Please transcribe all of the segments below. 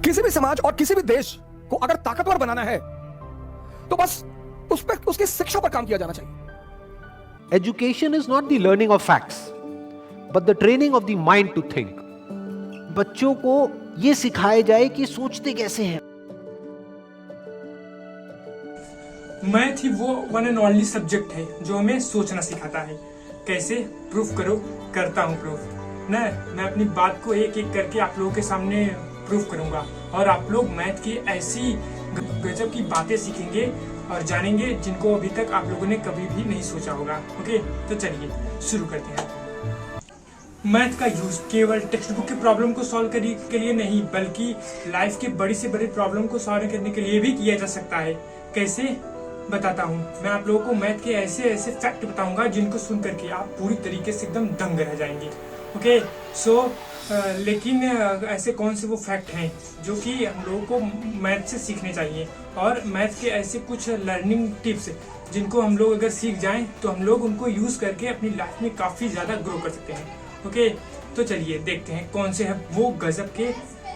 किसी भी समाज और किसी भी देश को अगर ताकतवर बनाना है तो बस उस पर उसकी शिक्षा पर काम किया जाना चाहिए। Education is not the learning of facts, but the training of the mind to think. बच्चों को ये सिखाया जाए कि सोचते कैसे हैं। मैथ ही वो वन एंड ओनली सब्जेक्ट है जो हमें सोचना सिखाता है। कैसे? प्रूफ करो। करता हूँ प्रूफ ना। मैं अपनी बात को एक एक करके आप लोगों के सामने प्रूफ करूंगा और आप लोग मैथ की ऐसी गजब की बातें सीखेंगे और जानेंगे जिनको अभी तक आप लोगों ने कभी भी नहीं सोचा होगा। ओके, तो चलिए शुरू करते हैं। मैथ का यूज केवल टेक्स्ट बुक के प्रॉब्लम को सॉल्व करने के लिए नहीं, बल्कि लाइफ के बड़ी से बड़ी प्रॉब्लम को सॉल्व करने के लिए भी किया जा सकता है। कैसे? बताता हूँ। मैं आप लोगों को मैथ के ऐसे ऐसे फैक्ट बताऊंगा जिनको सुन करके आप पूरी तरीके से एकदम दंग रह जाएंगे। ओके, सो लेकिन ऐसे कौन से वो फैक्ट हैं जो कि हम लोगों को मैथ से सीखने चाहिए, और मैथ के ऐसे कुछ लर्निंग टिप्स जिनको हम लोग अगर सीख जाएं तो हम लोग उनको यूज करके अपनी लाइफ में काफी ज्यादा ग्रो कर सकते हैं। ओके, तो चलिए देखते हैं कौन से है वो गजब के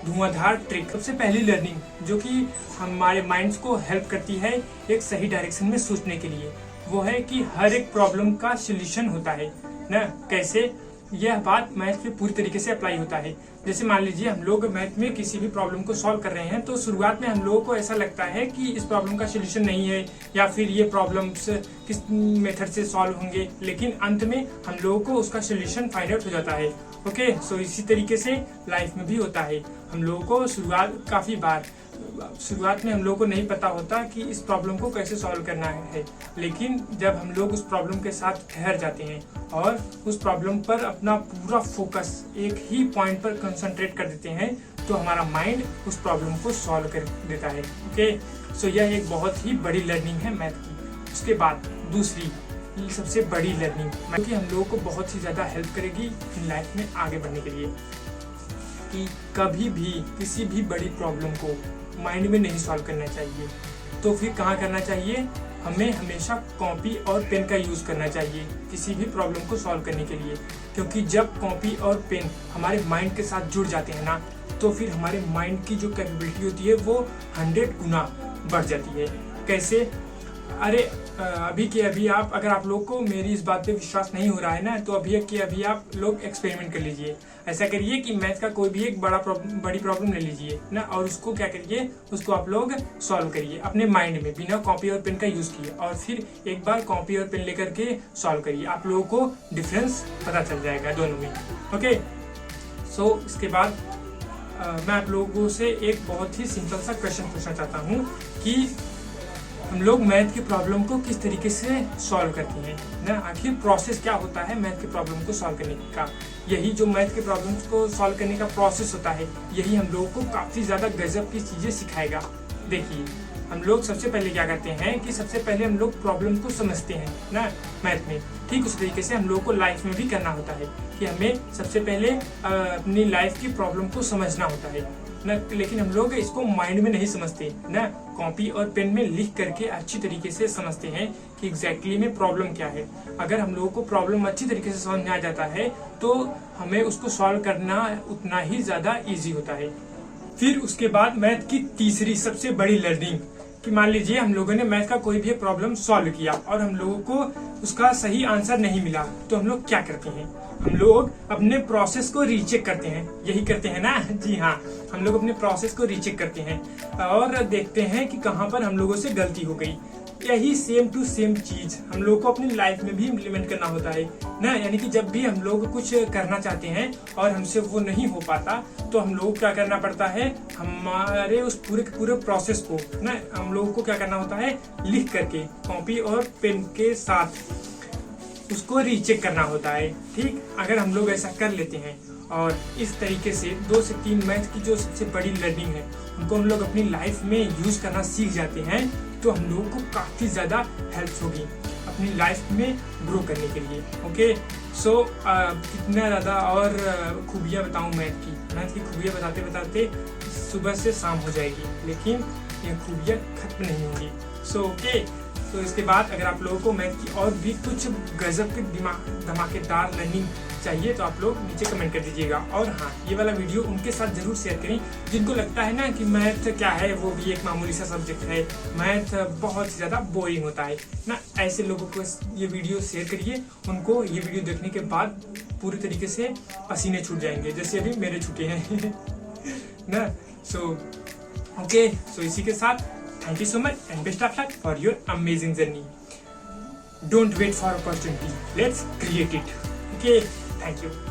धुआंधार ट्रिक। सबसे पहली लर्निंग जो कि हमारे माइंड्स को हेल्प करती है एक सही डायरेक्शन में सोचने के लिए, वो है कि हर एक प्रॉब्लम का सोल्यूशन होता है ना। कैसे? यह बात मैथ पे पूरी तरीके से अप्लाई होता है। जैसे मान लीजिए हम लोग मैथ में किसी भी प्रॉब्लम को सॉल्व कर रहे हैं तो शुरुआत में हम लोगों को ऐसा लगता है कि इस प्रॉब्लम का सोल्यूशन नहीं है या फिर ये प्रॉब्लम्स किस मेथड से सॉल्व होंगे, लेकिन अंत में हम लोगों को उसका सोल्यूशन फाइंड आउट हो जाता है। ओके, सो इसी तरीके से लाइफ में भी होता है। हम लोगों को शुरुआत में हम लोगों को नहीं पता होता कि इस प्रॉब्लम को कैसे सॉल्व करना है, लेकिन जब हम लोग उस प्रॉब्लम के साथ ठहर जाते हैं और उस प्रॉब्लम पर अपना पूरा फोकस एक ही पॉइंट पर कंसंट्रेट कर देते हैं तो हमारा माइंड उस प्रॉब्लम को सॉल्व कर देता है। ओके, सो यह एक बहुत ही बड़ी लर्निंग है मैथ की। उसके बाद दूसरी सबसे बड़ी लर्निंग जो कि हम लोगों को बहुत ही ज्यादा हेल्प करेगी लाइफ में आगे बढ़ने के लिए, कि कभी भी किसी भी बड़ी प्रॉब्लम को माइंड में नहीं सॉल्व करना चाहिए। तो फिर कहाँ करना चाहिए? हमें हमेशा कॉपी और पेन का यूज करना चाहिए किसी भी प्रॉब्लम को सॉल्व करने के लिए, क्योंकि जब कॉपी और पेन हमारे माइंड के साथ जुड़ जाते हैं ना, तो फिर हमारे माइंड की जो कैपेबिलिटी होती है वो 100 गुना बढ़ जाती है। कैसे? अरे अभी के अभी आप, अगर आप लोग को मेरी इस बात पे विश्वास नहीं हो रहा है ना, तो अभी के अभी आप लोग एक्सपेरिमेंट कर लीजिए। ऐसा करिए कि मैथ का कोई भी एक बड़ी प्रॉब्लम ले लीजिए ना, और उसको क्या करिए, उसको आप लोग सॉल्व करिए अपने माइंड में बिना कॉपी और पेन का यूज किए, और फिर एक बार कॉपी और पेन लेकर के सॉल्व करिए। आप लोगों को डिफरेंस पता चल जाएगा दोनों में। ओके, सो इसके बाद मैं आप लोगों से एक बहुत ही सिंपल सा क्वेश्चन पूछना चाहता हूँ कि हम लोग मैथ की प्रॉब्लम को किस तरीके से सॉल्व करते हैं ना। आखिर प्रोसेस क्या होता है मैथ की प्रॉब्लम को सॉल्व करने का? यही जो मैथ के प्रॉब्लम्स को सॉल्व करने का प्रोसेस होता है, यही हम लोगों को काफी ज्यादा गजब की चीजें सिखाएगा। देखिए, हम लोग सबसे पहले क्या करते हैं कि सबसे पहले हम लोग प्रॉब्लम को समझते हैं ना मैथ में। ठीक उस तरीके से हम लोगों को लाइफ में भी करना होता है कि हमें सबसे पहले अपनी लाइफ की प्रॉब्लम को समझना होता है ना, लेकिन हम लोग इसको माइंड में नहीं समझते ना, कॉपी और पेन में लिख करके अच्छी तरीके से समझते हैं कि एग्जैक्टली में प्रॉब्लम क्या है। अगर हम लोगों को प्रॉब्लम अच्छी तरीके से समझ में आ जाता है तो हमें उसको सॉल्व करना उतना ही ज्यादा इजी होता है। फिर उसके बाद मैथ की तीसरी सबसे बड़ी लर्निंग कि मान लीजिए हम लोगों ने मैथ का कोई भी प्रॉब्लम सॉल्व किया और हम लोगों को उसका सही आंसर नहीं मिला, तो हम लोग क्या करते हैं? हम लोग अपने प्रोसेस को रीचेक करते हैं। यही करते हैं ना? जी हाँ, हम लोग अपने प्रोसेस को रीचेक करते हैं और देखते हैं कि कहाँ पर हम लोगों से गलती हो गई। यही सेम टू सेम चीज हम लोग को अपनी लाइफ में भी इम्प्लीमेंट करना होता है ना। यानी कि जब भी हम लोग कुछ करना चाहते हैं और हमसे वो नहीं हो पाता, तो हम लोग क्या करना पड़ता है, हमारे उस पूरे के पूरे प्रोसेस को ना हम लोगों को क्या करना होता है, लिख करके कॉपी और पेन के साथ उसको रीचेक करना होता है। ठीक, अगर हम लोग ऐसा कर लेते हैं और इस तरीके से 2 से 3 मैथ की जो सबसे बड़ी लर्निंग है उनको हम लोग अपनी लाइफ में यूज करना सीख जाते हैं, तो हम लोगों को काफी ज्यादा हेल्प होगी अपनी लाइफ में ग्रो करने के लिए। ओके, सो कितना ज्यादा और खूबियाँ बताऊँ मैथ की खूबियाँ बताते बताते सुबह से शाम हो जाएगी, लेकिन ये खूबियाँ खत्म नहीं होंगी। सो ओके, तो इसके बाद अगर आप लोगों को मैथ की और भी कुछ गजब के धमाकेदार लर्निंग चाहिए तो आप लोग नीचे कमेंट कर दीजिएगा। और हाँ, ये वाला वीडियो उनके साथ जरूर शेयर करें जिनको लगता है ना कि मैथ क्या है, वो भी एक मामूली सा सब्जेक्ट है, मैथ बहुत ज़्यादा बोरिंग होता है ना। ऐसे लोगों को ये वीडियो शेयर करिए, उनको ये वीडियो देखने के बाद पूरी तरीके से पसीने छूट जाएंगे जैसे अभी मेरे छूटे हैं ना। सो इसी के साथ thank you so much and best of luck for your amazing journey. Don't wait for opportunity. Let's create it. Okay. Thank you.